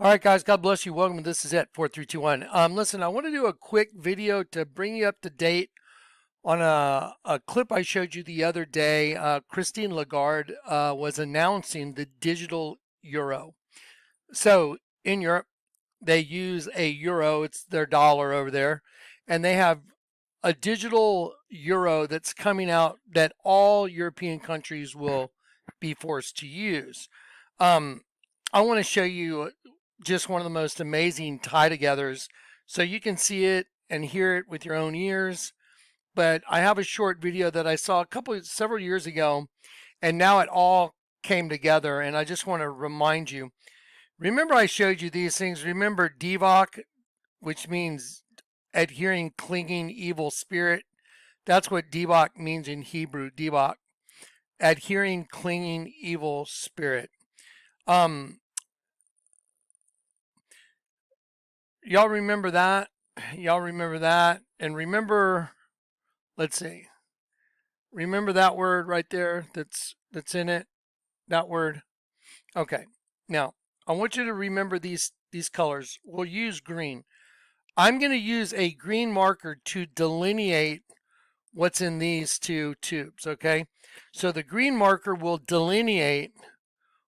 All right, guys, God bless you. Welcome. This is it, 4321. Listen, I want to do a quick video to bring you up to date on a clip I showed you the other day. Christine Lagarde was announcing the digital euro. So in Europe, they use a euro, it's their dollar over there, and they have a digital euro that's coming out that all European countries will be forced to use. Um, I want to show you just one of the most amazing tie-togethers so you can see it and hear it with your own ears. But I have a short video that I saw several years ago, and now it all came together, and I just want to remind you. Remember I showed you these things. Remember Devok, which means adhering, clinging, evil spirit. That's what Devok means in Hebrew, Devok. Adhering, clinging, evil spirit. Y'all remember that? Y'all remember that? And remember, let's see. Remember that word right there that's in it? That word? Okay. Now, I want you to remember these colors. We'll use green. I'm going to use a green marker to delineate what's in these two tubes, okay? So the green marker will delineate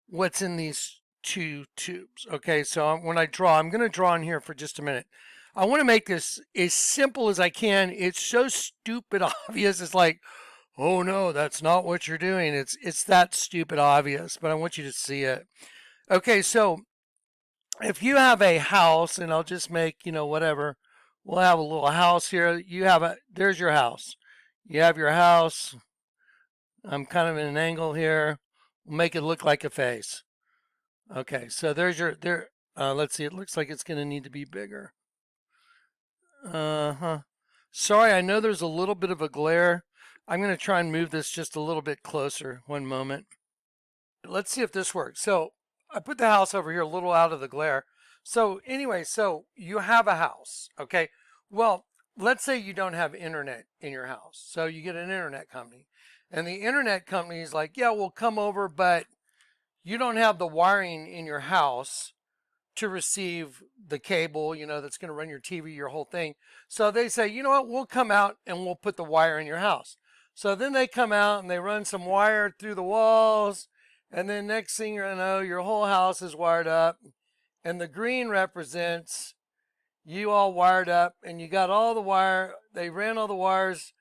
what's in these two tubes, okay? So when I draw, I'm going to draw in here for just a minute. I want to make this as simple as I can. It's so stupid obvious. It's like, oh no, that's not what you're doing. It's that stupid obvious, but I want you to see it. Okay, so if you have a house, and I'll just make, whatever, we'll have a little house here. There's your house. You have your house. I'm kind of in an angle here. We'll make it look like a face. Okay, so there's let's see, it looks like it's going to need to be bigger. Sorry, I know there's a little bit of a glare. I'm going to try and move this just a little bit closer. One moment. Let's see if this works. So I put the house over here a little out of the glare. So anyway, so you have a house, okay? Well, let's say you don't have internet in your house. So you get an internet company. And the internet company is like, yeah, we'll come over, but you don't have the wiring in your house to receive the cable, that's going to run your TV, your whole thing. So they say, you know what, we'll come out and we'll put the wire in your house. So then they come out and they run some wire through the walls. And then next thing you know, your whole house is wired up. And the green represents you all wired up, and you got all the wire. They ran all the wires,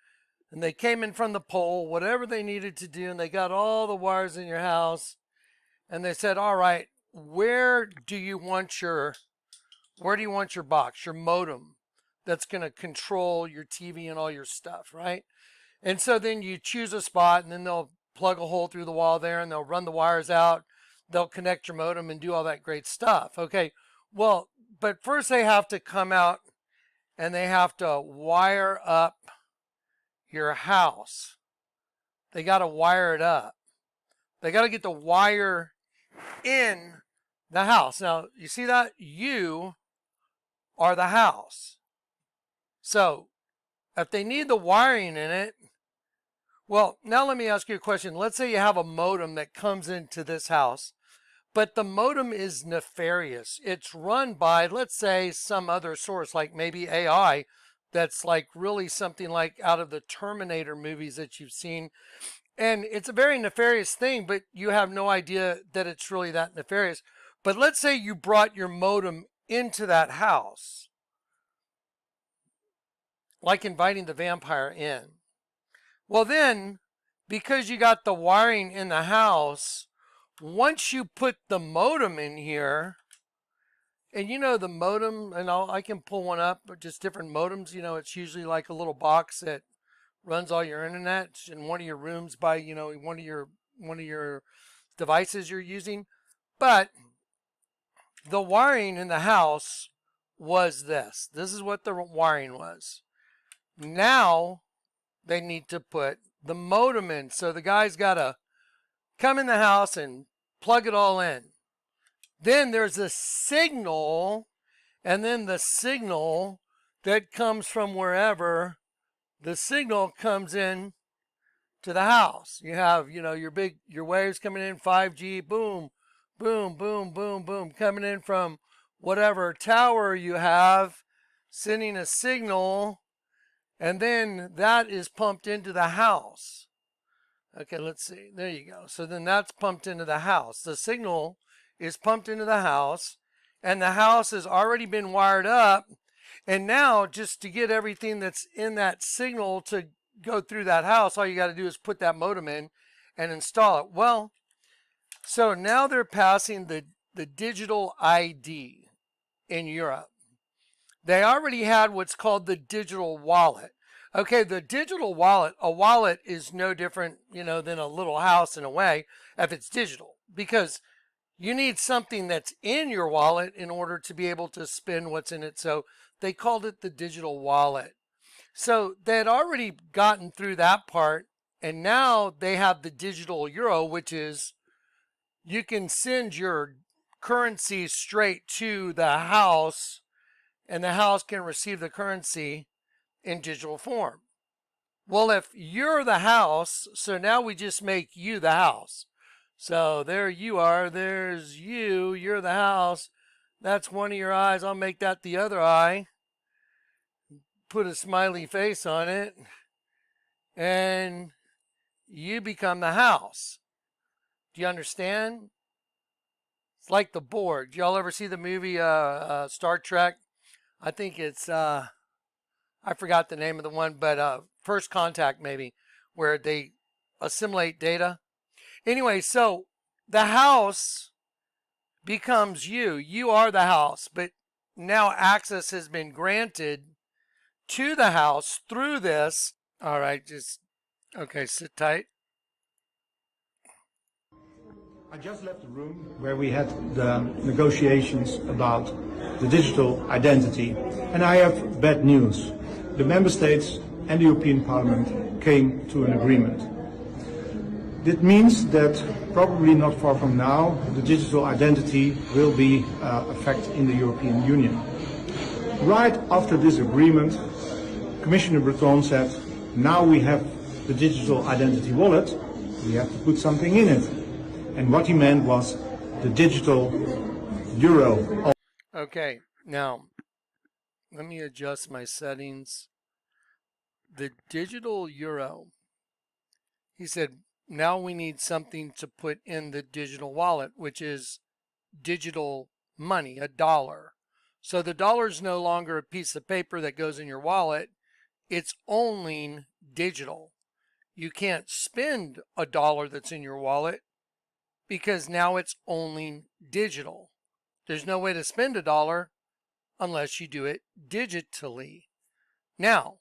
and they came in from the pole, whatever they needed to do, and they got all the wires in your house. And they said, all right, where do you want your box, your modem that's going to control your TV and all your stuff, right? And so then you choose a spot, and then they'll plug a hole through the wall there, and they'll run the wires out. They'll connect your modem and do all that great stuff. Okay, well, but first they have to come out and they have to wire up your house. They got to wire it up. They got to get the wire in the house. Now, you see that? You are the house. So if they need the wiring in it, well, now let me ask you a question. Let's say you have a modem that comes into this house, but the modem is nefarious. It's run by, let's say, some other source, like maybe AI, that's like really something like out of the Terminator movies that you've seen. And it's a very nefarious thing, but you have no idea that it's really that nefarious. But let's say you brought your modem into that house, like inviting the vampire in. Well then, because you got the wiring in the house, once you put the modem in here, and the modem, and I can pull one up, but just different modems, it's usually like a little box that runs all your internet in one of your rooms by, one of your devices you're using. But the wiring in the house was this. This is what the wiring was. Now they need to put the modem in. So the guy's got to come in the house and plug it all in. Then there's a signal, and then the signal that comes from wherever, the signal comes in to the house. You have, your waves coming in, 5G, boom, boom, boom, boom, boom, coming in from whatever tower you have, sending a signal, and then that is pumped into the house. Okay, let's see. There you go. So then that's pumped into the house. The signal is pumped into the house, and the house has already been wired up. And now, just to get everything that's in that signal to go through that house, all you got to do is put that modem in and install it. Well, so now they're passing the digital ID in Europe. They already had what's called the digital wallet. Okay, the digital wallet, a wallet is no different, than a little house in a way if it's digital, because you need something that's in your wallet in order to be able to spend what's in it. So they called it the digital wallet. So they had already gotten through that part, and now they have the digital euro, which is you can send your currency straight to the house, and the house can receive the currency in digital form. Well, if you're the house, so now we just make you the house. So there you are, there's you, you're the house. That's one of your eyes. I'll make that the other eye. Put a smiley face on it, and you become the house. Do you understand? It's like the board. Y'all ever see the movie Star Trek? I think it's I forgot the name of the one, but First Contact maybe, where they assimilate data. Anyway, so the house becomes you. You are the house, but now access has been granted to the house through this. All right, okay, sit tight. I just left the room where we had the negotiations about the digital identity, and I have bad news. The member states and the European Parliament came to an agreement. That means that probably not far from now, the digital identity will be a fact in the European Union. Right after this agreement, Commissioner Breton said, now we have the digital identity wallet, we have to put something in it. And what he meant was the digital euro. Okay, now let me adjust my settings. The digital euro. He said, now we need something to put in the digital wallet, which is digital money, a dollar. So the dollar is no longer a piece of paper that goes in your wallet. It's only digital. You can't spend a dollar that's in your wallet because now it's only digital. There's no way to spend a dollar unless you do it digitally. Now,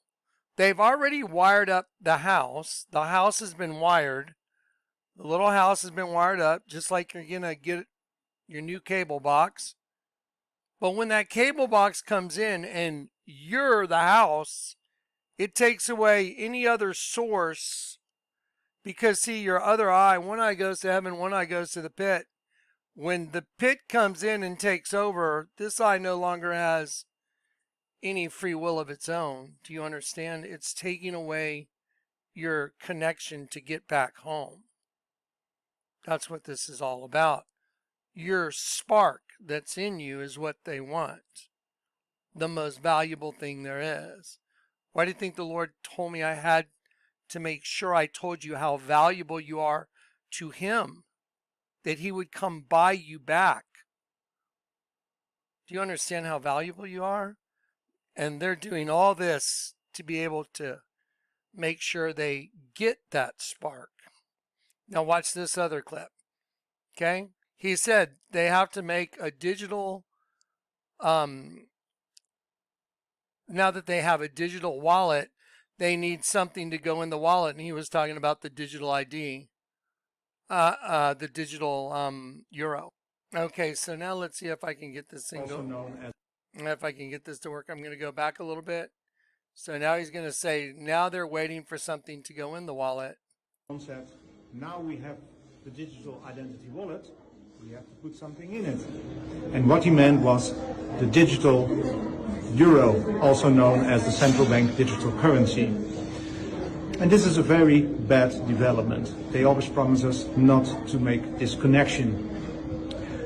they've already wired up the house. The house has been wired. The little house has been wired up, just like you're going to get your new cable box. But when that cable box comes in and you're the house, it takes away any other source, because see, your other eye, one eye goes to heaven, one eye goes to the pit. When the pit comes in and takes over, this eye no longer has any free will of its own. Do you understand? It's taking away your connection to get back home. That's what this is all about. Your spark that's in you is what they want. The most valuable thing there is. Why do you think the Lord told me I had to make sure I told you how valuable you are to Him? That He would come buy you back. Do you understand how valuable you are? And they're doing all this to be able to make sure they get that spark. Now watch this other clip. Okay? He said they have to make a digital, now that they have a digital wallet, they need something to go in the wallet. And he was talking about the digital ID, the digital euro. Okay, so now let's see if I can get this thing going. If I can get this to work, I'm going to go back a little bit. So now he's going to say, now they're waiting for something to go in the wallet. Now we have the digital identity wallet, we have to put something in it. And what he meant was the digital euro, also known as the central bank digital currency. And this is a very bad development. They always promise us not to make this connection.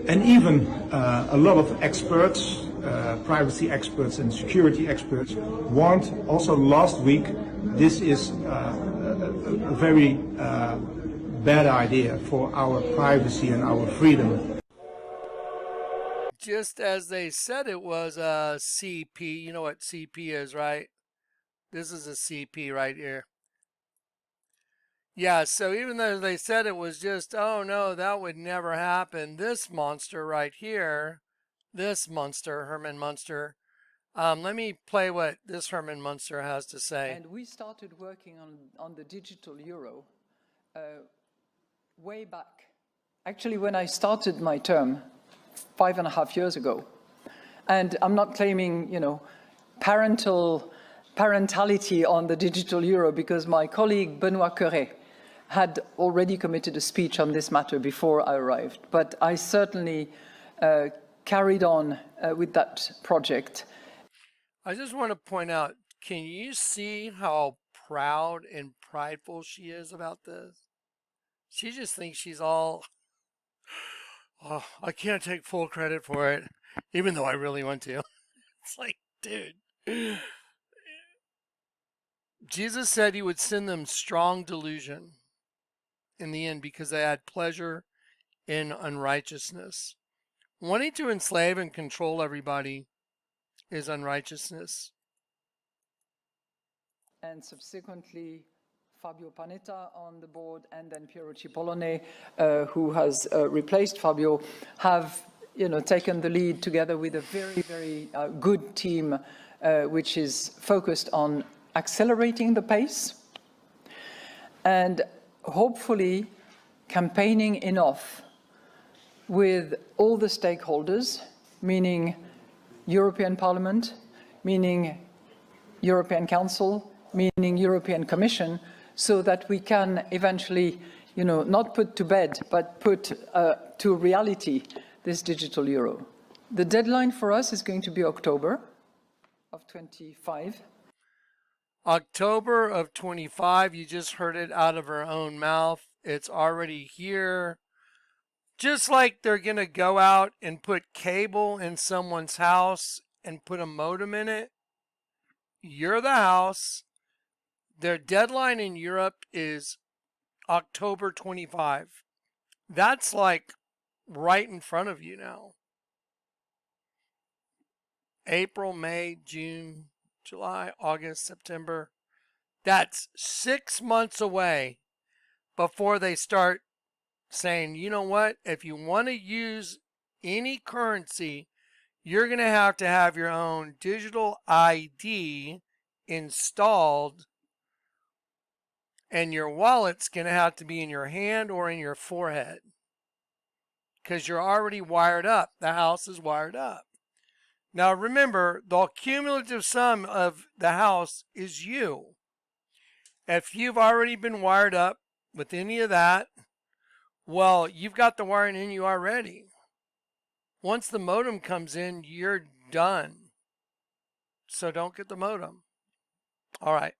And even a lot of experts, privacy experts and security experts, warned also last week this is a very bad idea for our privacy and our freedom. Just as they said it was a CP. You know what CP is, right? This is a CP right here. Yeah, so even though they said it was just, oh no, that would never happen, this monster right here, this monster, Herman Munster, let me play what this Herman Munster has to say. And we started working on the digital euro way back. Actually, when I started my term 5.5 years ago, and I'm not claiming, you know, parentality on the digital euro, because my colleague Benoît Cœuré had already committed a speech on this matter before I arrived. But I certainly carried on with that project. I just want to point out, can you see how proud and prideful she is about this? She just thinks she's all, oh, I can't take full credit for it, even though I really want to. It's like, dude. Jesus said he would send them strong delusion in the end because they had pleasure in unrighteousness. Wanting to enslave and control everybody is unrighteousness. And subsequently, Fabio Panetta on the board, and then Piero Cipollone, who has replaced Fabio, have taken the lead together with a very, very good team, which is focused on accelerating the pace and hopefully campaigning enough with all the stakeholders, meaning European Parliament, meaning European Council, meaning European Commission, so that we can eventually, not put to bed, but put to reality this digital euro. The deadline for us is going to be October of 25. October of 25, you just heard it out of her own mouth. It's already here. Just like they're going to go out and put cable in someone's house and put a modem in it, you're the house. Their deadline in Europe is October 25. That's like right in front of you now. April, May, June, July, August, September. That's 6 months away before they start saying, you know what, if you want to use any currency, you're going to have your own digital ID installed, and your wallet's going to have to be in your hand or in your forehead because you're already wired up. The house is wired up. Now remember, the cumulative sum of the house is you. If you've already been wired up with any of that, well, you've got the wiring in you already. Once the modem comes in, you're done. So don't get the modem. All right.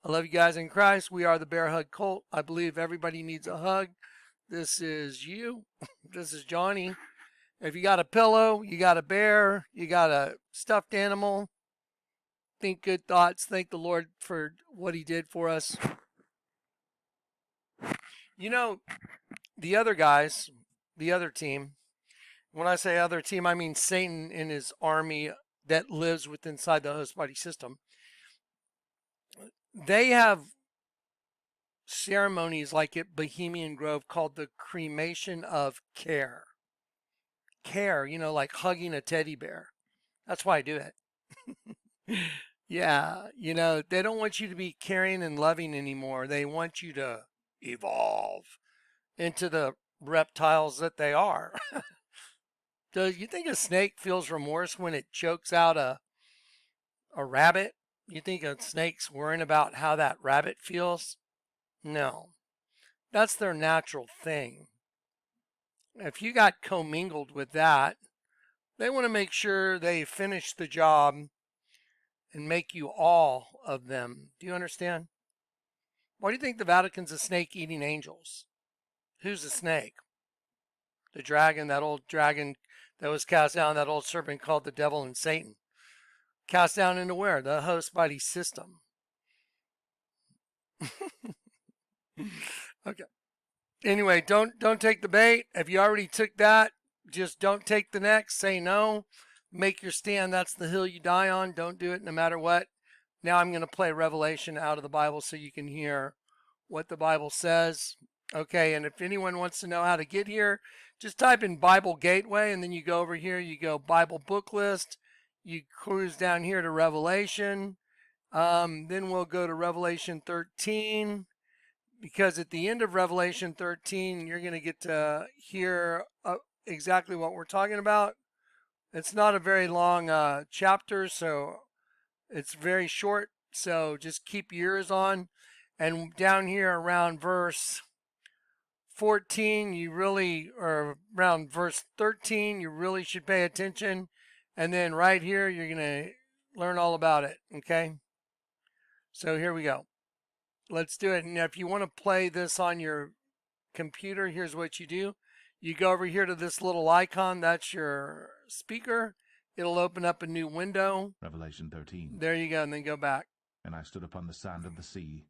I love you guys in Christ. We are the Bear Hug Cult. I believe everybody needs a hug. This is you. This is Johnny. If you got a pillow, you got a bear, you got a stuffed animal, think good thoughts. Thank the Lord for what he did for us. You know, the other guys, the other team, when I say other team, I mean Satan and his army that lives within inside the host body system. They have ceremonies like at Bohemian Grove called the cremation of care. Care, like hugging a teddy bear. That's why I do it. Yeah, they don't want you to be caring and loving anymore. They want you to evolve into the reptiles that they are. Do you think a snake feels remorse when it chokes out a rabbit? You think a snake's worrying about how that rabbit feels? No. That's their natural thing. If you got commingled with that, they want to make sure they finish the job and make you all of them. Do you understand? Why do you think the Vatican's a snake eating angels? Who's a snake? The dragon, that old dragon that was cast down, that old serpent called the devil and Satan. Cast down into where? The host body system. Okay. Anyway, don't take the bait. If you already took that, just don't take the next. Say no. Make your stand. That's the hill you die on. Don't do it no matter what. Now I'm going to play Revelation out of the Bible so you can hear what the Bible says. Okay, and if anyone wants to know how to get here, just type in Bible Gateway, and then you go over here, you go Bible Book List, you cruise down here to Revelation, then we'll go to Revelation 13, because at the end of Revelation 13, you're going to get to hear exactly what we're talking about. It's not a very long chapter, so it's very short, so just keep your ears on. And down here around verse 14, or around verse 13, you really should pay attention. And then right here, you're going to learn all about it, okay? So here we go. Let's do it. And if you want to play this on your computer, here's what you do. You go over here to this little icon. That's your speaker. It'll open up a new window. Revelation 13. There you go, and then go back. And I stood upon the sand of the sea,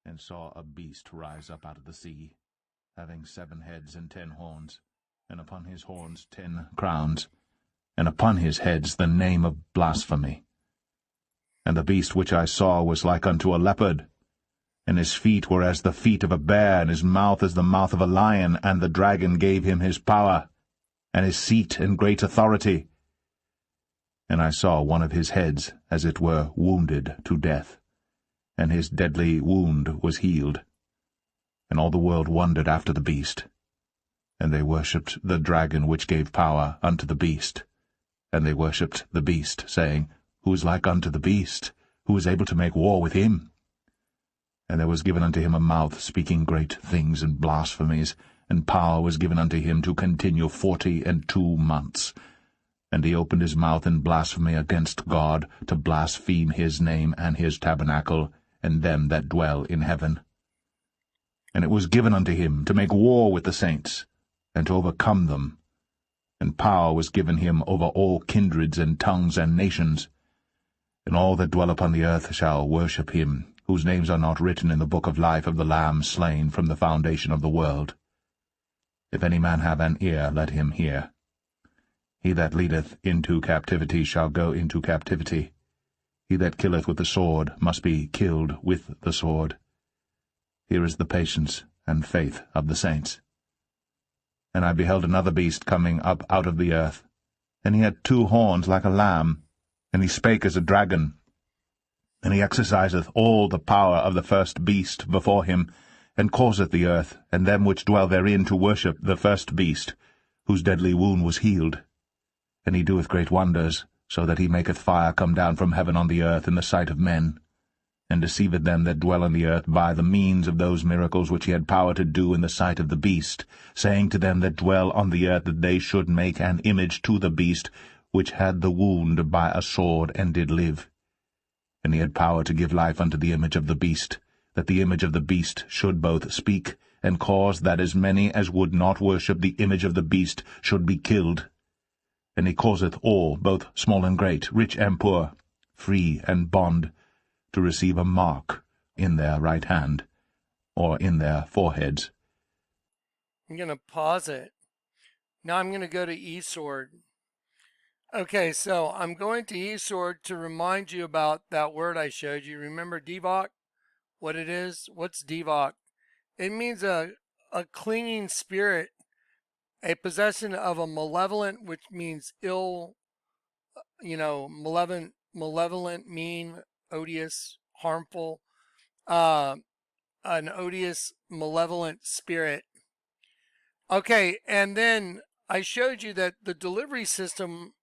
and saw a beast rise up out of the sea, having 7 heads and 10 horns, and upon his horns 10 crowns, and upon his heads the name of blasphemy. And the beast which I saw was like unto a leopard, and his feet were as the feet of a bear, and his mouth as the mouth of a lion, and the dragon gave him his power, and his seat and great authority. And I saw one of his heads, as it were, wounded to death, and his deadly wound was healed. And all the world wondered after the beast. And they worshipped the dragon which gave power unto the beast. And they worshipped the beast, saying, Who is like unto the beast? Who is able to make war with him? And there was given unto him a mouth speaking great things and blasphemies, and power was given unto him to continue 42 months. And he opened his mouth in blasphemy against God, to blaspheme his name and his tabernacle, and them that dwell in heaven. And it was given unto him to make war with the saints, and to overcome them. And power was given him over all kindreds and tongues and nations. And all that dwell upon the earth shall worship him, whose names are not written in the book of life of the Lamb slain from the foundation of the world. If any man have an ear, let him hear. He that leadeth into captivity shall go into captivity. He that killeth with the sword must be killed with the sword. Here is the patience and faith of the saints. And I beheld another beast coming up out of the earth, and he had 2 horns like a lamb, and he spake as a dragon. And he exerciseth all the power of the first beast before him, and causeth the earth, and them which dwell therein, to worship the first beast, whose deadly wound was healed. And he doeth great wonders, so that he maketh fire come down from heaven on the earth in the sight of men, and deceiveth them that dwell on the earth by the means of those miracles which he had power to do in the sight of the beast, saying to them that dwell on the earth that they should make an image to the beast, which had the wound by a sword, and did live. And he had power to give life unto the image of the beast, that the image of the beast should both speak, and cause that as many as would not worship the image of the beast should be killed. And he causeth all, both small and great, rich and poor, free and bond, to receive a mark in their right hand, or in their foreheads. I'm going to pause it. Now I'm going to go to eSword. Okay, so I'm going to eSword to remind you about that word I showed you. Remember Devok? What it is? What's Devok? It means a clinging spirit, a possession of a malevolent, which means ill, malevolent, mean, odious, harmful, an odious, malevolent spirit. Okay, and then I showed you that the delivery system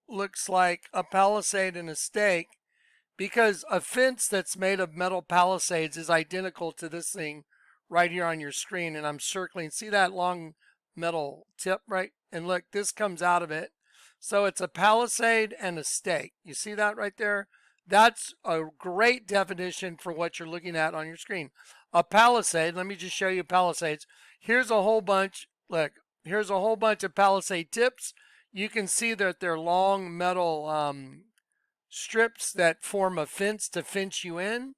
looks like a palisade and a stake, because a fence that's made of metal palisades is identical to this thing right here on your screen, and I'm circling. See that long metal tip, right? And look, this comes out of it. So it's a palisade and a stake. You see that right there? That's a great definition for what you're looking at on your screen. A palisade, let me just show you palisades. Here's a whole bunch, look, here's a whole bunch of palisade tips. You can see that they're long metal strips that form a fence to fence you in.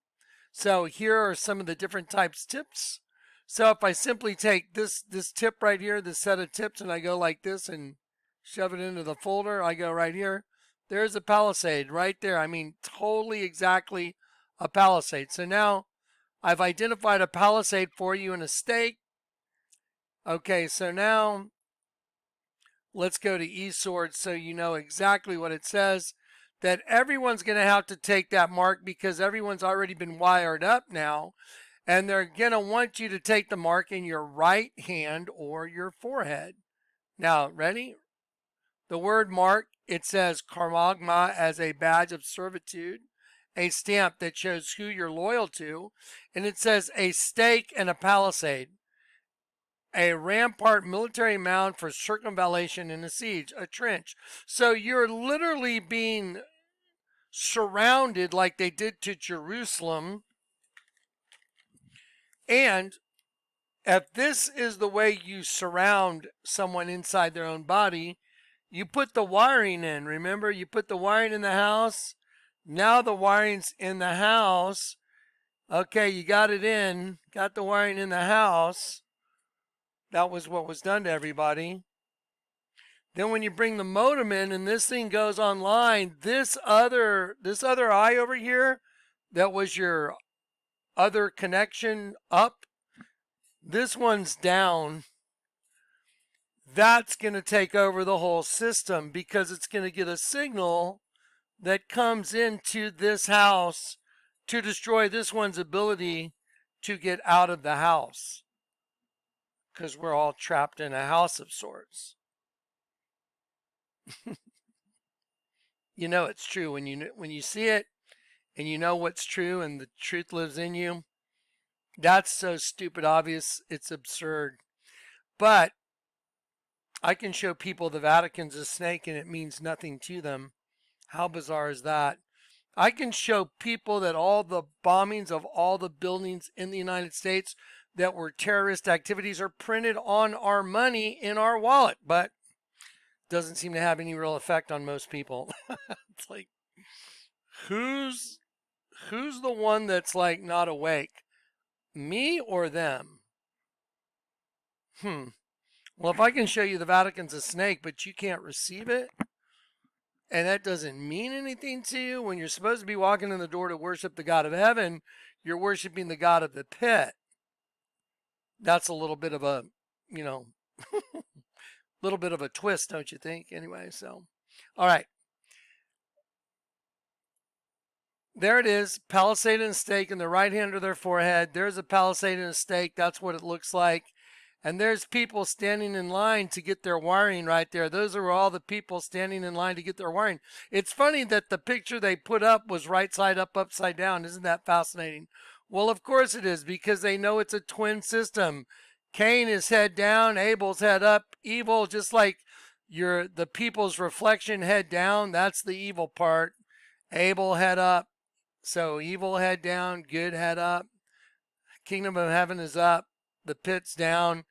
So here are some of the different types tips. So if I simply take this tip right here, this set of tips, and I go like this and shove it into the folder, I go right here. There's a palisade right there. I mean, totally exactly a palisade. So now I've identified a palisade for you in a stake. Okay, so now let's go to eSword so you know exactly what it says. That everyone's going to have to take that mark because everyone's already been wired up now. And they're going to want you to take the mark in your right hand or your forehead. Now, ready? The word mark, it says karmagma as a badge of servitude, a stamp that shows who you're loyal to. And it says a stake and a palisade, a rampart military mound for circumvallation in a siege, a trench. So you're literally being surrounded like they did to Jerusalem. And if this is the way you surround someone inside their own body, you put the wiring in. Remember, you put the wiring in the house. Now the wiring's in the house. Okay, you got it in. Got the wiring in the house. That was what was done to everybody. Then when you bring the modem in and this thing goes online, this other eye over here, that was your other connection up, this one's down. That's going to take over the whole system because it's going to get a signal that comes into this house to destroy this one's ability to get out of the house, because we're all trapped in a house of sorts. You know it's true when you see it and you know what's true and the truth lives in you. That's so stupid obvious, it's absurd. But I can show people the Vatican's a snake and it means nothing to them. How bizarre is that? I can show people that all the bombings of all the buildings in the United States that were terrorist activities are printed on our money in our wallet, but doesn't seem to have any real effect on most people. It's like, who's the one that's like not awake? Me or them? Well, if I can show you the Vatican's a snake, but you can't receive it, and that doesn't mean anything to you, when you're supposed to be walking in the door to worship the God of heaven, you're worshiping the God of the pit. That's a little bit of a, little bit of a twist, don't you think? Anyway, so, all right. There it is, palisade and a stake in the right hand or their forehead. There's a palisade and a stake. That's what it looks like. And there's people standing in line to get their wiring right there. Those are all the people standing in line to get their wiring. It's funny that the picture they put up was right side up, upside down. Isn't that fascinating? Well, of course it is, because they know it's a twin system. Cain is head down, Abel's head up. Evil, just like the people's reflection head down, that's the evil part. Abel head up. So evil head down, good head up. Kingdom of heaven is up, the pit's down.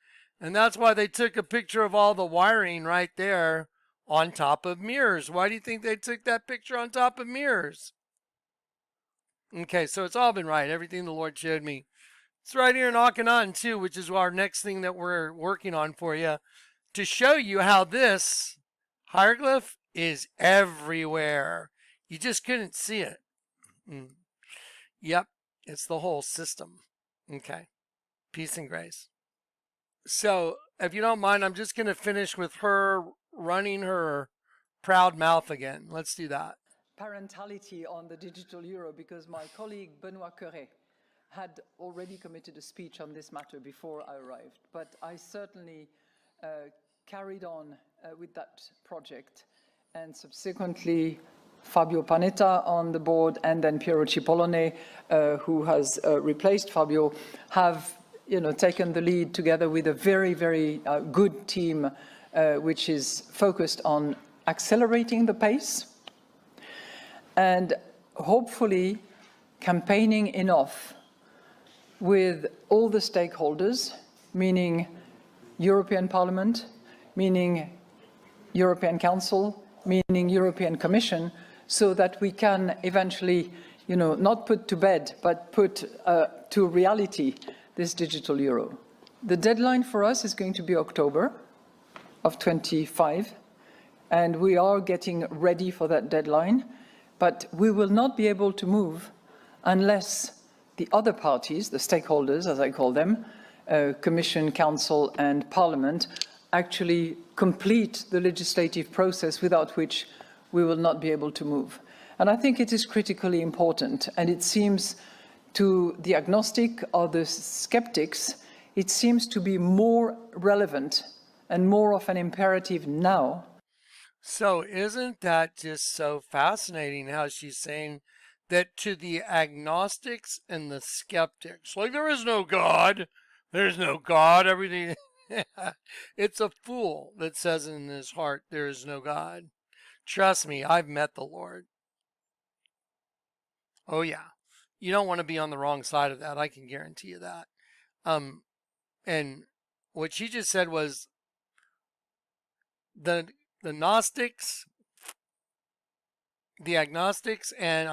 And that's why they took a picture of all the wiring right there on top of mirrors. Why do you think they took that picture on top of mirrors? Okay, so it's all been right. Everything the Lord showed me. It's right here in Akhenaten too, which is our next thing that we're working on for you, to show you how this hieroglyph is everywhere. You just couldn't see it. Yep, it's the whole system. Okay, peace and grace. So, if you don't mind, I'm just going to finish with her running her proud mouth again. Let's do that. Parentality on the digital euro, because my colleague Benoit Cœuré had already committed a speech on this matter before I arrived. But I certainly carried on with that project, and subsequently Fabio Panetta on the board and then Piero Cipollone, who has replaced Fabio, have taken the lead together with a very, very good team, which is focused on accelerating the pace and hopefully campaigning enough with all the stakeholders, meaning European Parliament, meaning European Council, meaning European Commission, so that we can eventually, not put to bed, but put to reality this digital euro. The deadline for us is going to be October of 25, and we are getting ready for that deadline, but we will not be able to move unless the other parties, the stakeholders, as I call them, Commission, Council, and Parliament, actually complete the legislative process, without which we will not be able to move. And I think it is critically important, and it seems to the agnostic or the skeptics, it seems to be more relevant and more of an imperative now. So isn't that just so fascinating how she's saying that to the agnostics and the skeptics, like there is no God, there's no God, everything. It's a fool that says in his heart there is no God. Trust me, I've met the Lord. Oh yeah. You don't want to be on the wrong side of that. I can guarantee you that. And what she just said was the Gnostics, the agnostics and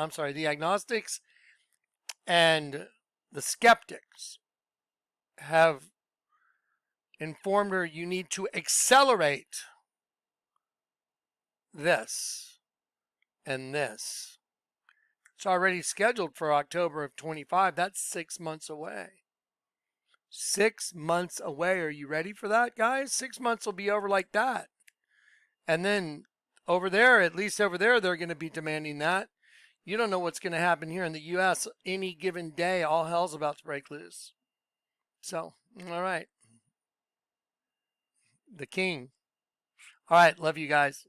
the skeptics have informed her you need to accelerate this and this. It's already scheduled for October of 25. That's 6 months away. 6 months away. Are you ready for that, guys? 6 months will be over like that. And then over there, at least over there, they're going to be demanding that. You don't know what's going to happen here in the U.S. Any given day, all hell's about to break loose. So, all right. The king. All right. Love you guys.